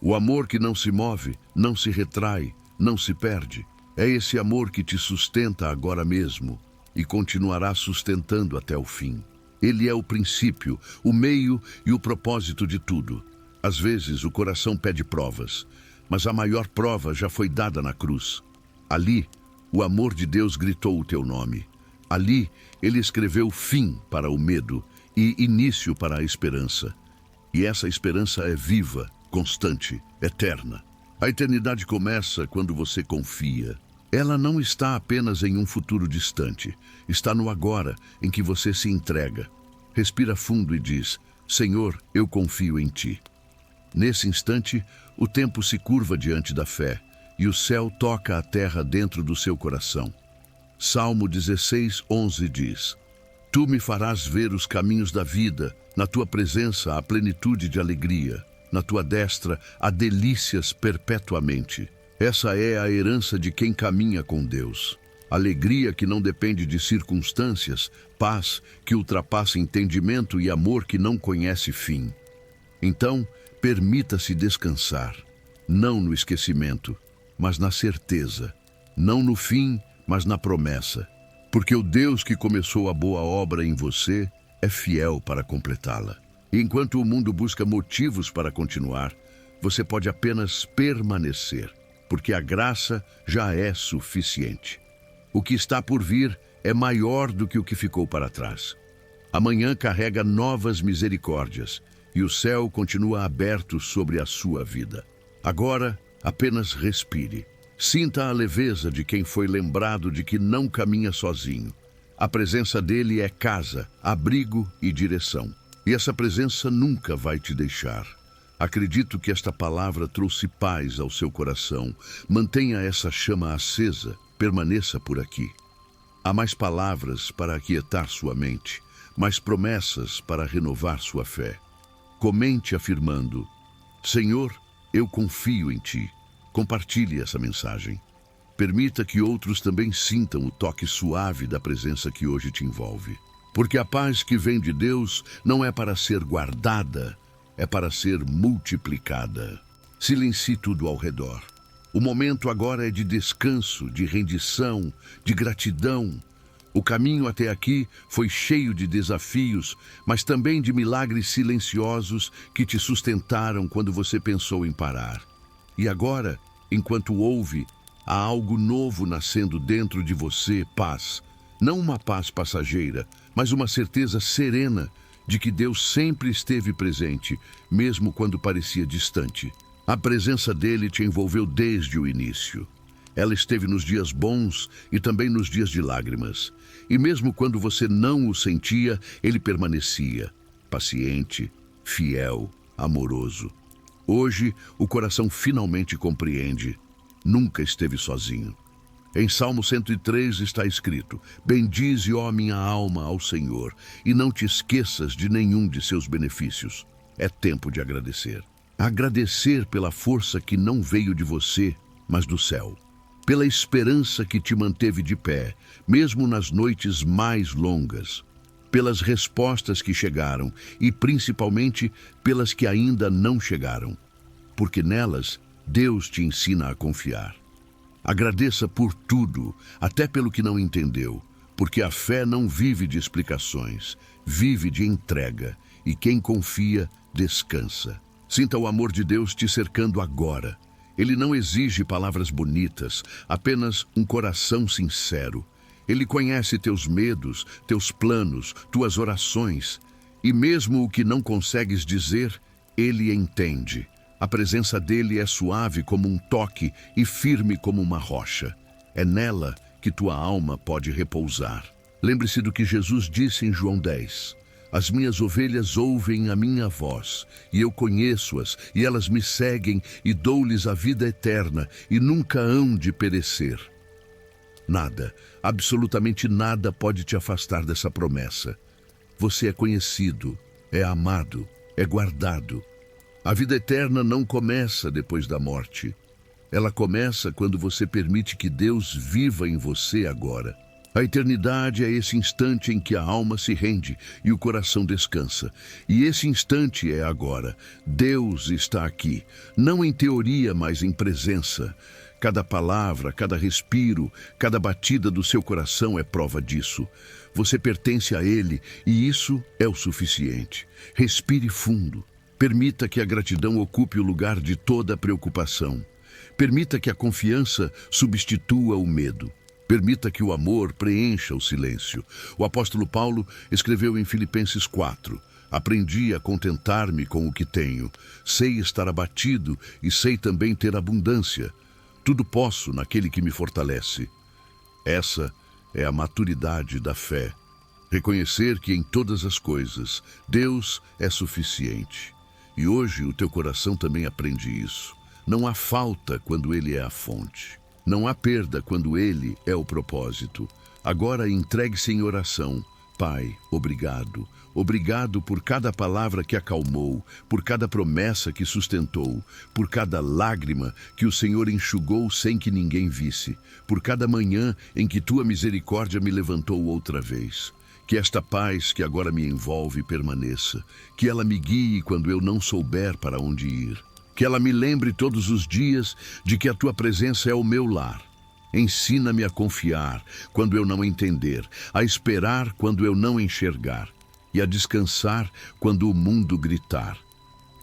O amor que não se move, não se retrai, não se perde. É esse amor que te sustenta agora mesmo e continuará sustentando até o fim. Ele é o princípio, o meio e o propósito de tudo. Às vezes o coração pede provas, mas a maior prova já foi dada na cruz. Ali, o amor de Deus gritou o teu nome. Ali, ele escreveu fim para o medo e início para a esperança. E essa esperança é viva, constante, eterna. A eternidade começa quando você confia. Ela não está apenas em um futuro distante. Está no agora, em que você se entrega. Respira fundo e diz: Senhor, eu confio em ti. Nesse instante, o tempo se curva diante da fé e o céu toca a terra dentro do seu coração. Salmo 16:11 diz: Tu me farás ver os caminhos da vida, na tua presença há plenitude de alegria, na tua destra há delícias perpetuamente. Essa é a herança de quem caminha com Deus. Alegria que não depende de circunstâncias, paz que ultrapassa entendimento e amor que não conhece fim. Então, permita-se descansar, não no esquecimento, mas na certeza, não no fim, mas na promessa, porque o Deus que começou a boa obra em você é fiel para completá-la. E enquanto o mundo busca motivos para continuar, você pode apenas permanecer, porque a graça já é suficiente. O que está por vir é maior do que o que ficou para trás. Amanhã carrega novas misericórdias, e o céu continua aberto sobre a sua vida. Agora, apenas respire. Sinta a leveza de quem foi lembrado de que não caminha sozinho. A presença dele é casa, abrigo e direção. E essa presença nunca vai te deixar. Acredito que esta palavra trouxe paz ao seu coração. Mantenha essa chama acesa, permaneça por aqui. Há mais palavras para aquietar sua mente, mais promessas para renovar sua fé. Comente afirmando: Senhor, eu confio em ti. Compartilhe essa mensagem. Permita que outros também sintam o toque suave da presença que hoje te envolve. Porque a paz que vem de Deus não é para ser guardada, é para ser multiplicada. Silencie tudo ao redor. O momento agora é de descanso, de rendição, de gratidão. O caminho até aqui foi cheio de desafios, mas também de milagres silenciosos que te sustentaram quando você pensou em parar. E agora, enquanto ouve, há algo novo nascendo dentro de você, paz. Não uma paz passageira, mas uma certeza serena de que Deus sempre esteve presente, mesmo quando parecia distante. A presença dele te envolveu desde o início. Ela esteve nos dias bons e também nos dias de lágrimas. E mesmo quando você não o sentia, ele permanecia, paciente, fiel, amoroso. Hoje, o coração finalmente compreende. Nunca esteve sozinho. Em Salmo 103 está escrito: Bendize, ó minha alma, ao Senhor, e não te esqueças de nenhum de seus benefícios. É tempo de agradecer. Agradecer pela força que não veio de você, mas do céu. Pela esperança que te manteve de pé, mesmo nas noites mais longas. Pelas respostas que chegaram e principalmente pelas que ainda não chegaram. porque nelas Deus te ensina a confiar. Agradeça por tudo, até pelo que não entendeu, porque a fé não vive de explicações, vive de entrega, e quem confia, descansa. Sinta o amor de Deus te cercando agora. Ele não exige palavras bonitas, apenas um coração sincero. Ele conhece teus medos, teus planos, tuas orações, e mesmo o que não consegues dizer, Ele entende. A presença dele é suave como um toque e firme como uma rocha. É nela que tua alma pode repousar. Lembre-se do que Jesus disse em João 10. As minhas ovelhas ouvem a minha voz, e eu conheço-as, e elas me seguem, e dou-lhes a vida eterna, e nunca hão de perecer. Nada, absolutamente nada pode te afastar dessa promessa. Você é conhecido, é amado, é guardado. A vida eterna não começa depois da morte. Ela começa quando você permite que Deus viva em você agora. A eternidade é esse instante em que a alma se rende e o coração descansa. E esse instante é agora. Deus está aqui, não em teoria, mas em presença. Cada palavra, cada respiro, cada batida do seu coração é prova disso. Você pertence a Ele e isso é o suficiente. Respire fundo. Permita que a gratidão ocupe o lugar de toda a preocupação. Permita que a confiança substitua o medo. Permita que o amor preencha o silêncio. O apóstolo Paulo escreveu em Filipenses 4: aprendi a contentar-me com o que tenho. Sei estar abatido e sei também ter abundância. Tudo posso naquele que me fortalece. Essa é a maturidade da fé. Reconhecer que em todas as coisas Deus é suficiente. E hoje o teu coração também aprende isso. Não há falta quando Ele é a fonte. Não há perda quando Ele é o propósito. Agora entregue-se em oração. Pai, obrigado. Obrigado por cada palavra que acalmou, por cada promessa que sustentou, por cada lágrima que o Senhor enxugou sem que ninguém visse, por cada manhã em que Tua misericórdia me levantou outra vez. Que esta paz que agora me envolve permaneça, que ela me guie quando eu não souber para onde ir, que ela me lembre todos os dias de que a Tua presença é o meu lar. Ensina-me a confiar quando eu não entender, a esperar quando eu não enxergar e a descansar quando o mundo gritar.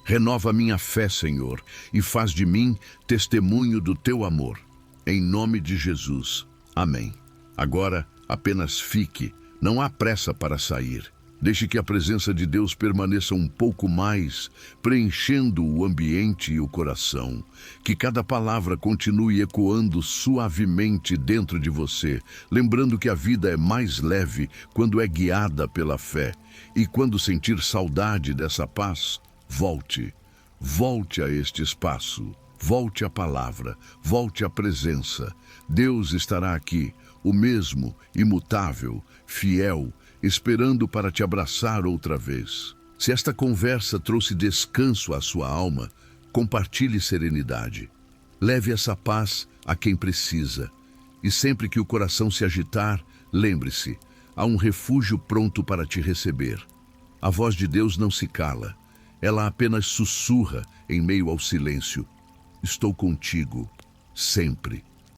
Renova minha fé, Senhor, e faz de mim testemunho do Teu amor. Em nome de Jesus. Amém. Agora apenas fique. Não há pressa para sair. Deixe que a presença de Deus permaneça um pouco mais, preenchendo o ambiente e o coração. Que cada palavra continue ecoando suavemente dentro de você, lembrando que a vida é mais leve quando é guiada pela fé. E quando sentir saudade dessa paz, volte. Volte a este espaço. Volte à palavra. Volte à presença. Deus estará aqui, o mesmo, imutável, fiel, esperando para te abraçar outra vez. Se esta conversa trouxe descanso à sua alma, compartilhe serenidade. Leve essa paz a quem precisa. E sempre que o coração se agitar, lembre-se, há um refúgio pronto para te receber. A voz de Deus não se cala. Ela apenas sussurra em meio ao silêncio. Estou contigo, sempre.